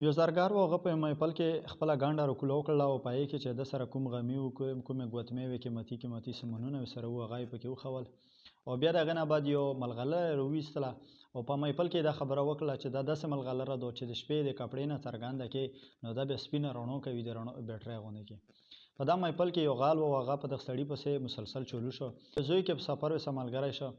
یو زرګر و هغه په محفل کې خپله ګنډه راکوله وکړله او په هغې کې چې د سره کوم غمي و کومې ګوتمې وې قیمتي سامانونه ورسره وو هغه یې پکې وښول او بیا د هغې نه بعد یو ملغلره یې راویستله او په محفل کې یې دا خبره وکړه چې دا داسې ملغلره ده چې د شپې د کپړې نه څرګنده کې نو دا بیا سپینه رڼو کوي د رڼو بیټرۍ غوندې کې په دا محفل کې یو غال و هغه په دغه سړي پسې مسلسل چلو شو زوی کې په سفر ورسره ملګری شو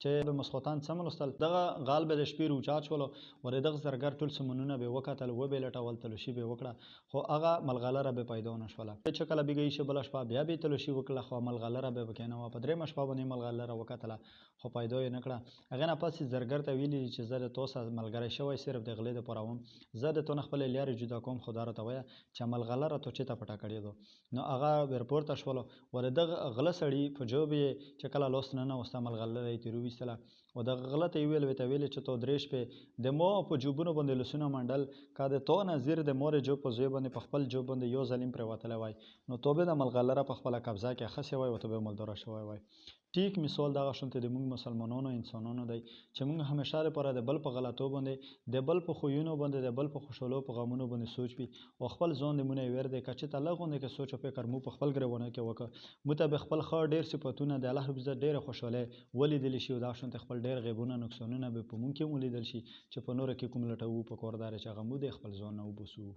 چې به مسخوتان څه ولوستل دغه غال به د شپې روچات شولو ور یې دغه زرګر ټول سامانونه به یې وکتل وبې یې لټول تلوشي به یې وکړه خو هغه ملغلره به پیدا ونه شوله چې کله بېګه ایښې بله شپه بیا به یې تلوشي وکړله خو ملغلره به یې پکې نه وه په درېیمه شپه باندې یې ملغلره وکتله خو پیدا یې نه کړه هغې نه پس یې زرګر ته ویلي دي چې زه د تو سره ملګری شوی صرف د غلې دپاره وم زه د تو نه خپلې لیارې جدا کوم خو دا راته وایه چې ملغلره تو چېرته پټه کړې ده نو هغه ورپورته شولو ور دغه غله سړي په جوب یې چې کله لاس ننوسته ملغلره یې ترې وویستله او دغه غله ته یې وویل ورته ویلې چې تو درې شپې د مو په جوبونو باندې لاسونه منډل که د تو نظیر د مور جوب په زوی باندې په خپل جوب باندې یو ظلم پرېوتلی وای نو تو به د ملغلره په خپله قبضه کې اخیستې وای او ته به مالداره شوی وای ټیک مثال دغه شانته د موږ مسلمانانو انسانانو دی چې موږ همیشه لپاره د بل په غلطو باندې د بل په خویونو باندې د بل په خوشحالو په غمونو باندې سوچ وي او خپل ځان د مونږ ویر دی که چې ته لږ غوندې کې سوچ او فکر مو په خپل ګریوانه کې وکړه موږ ته به خپل ښه ډېر صفتونه د الله رب عزت ډېره خوشحالۍ ولیدلی شي او دغه شانته خپل ډېر غیبونه نقصانونه به په مونږ کې ولیدل شي چې په نورو کې کوم لټوو په کار دا دی چې هغه موږ د خپل ځان نه وباسو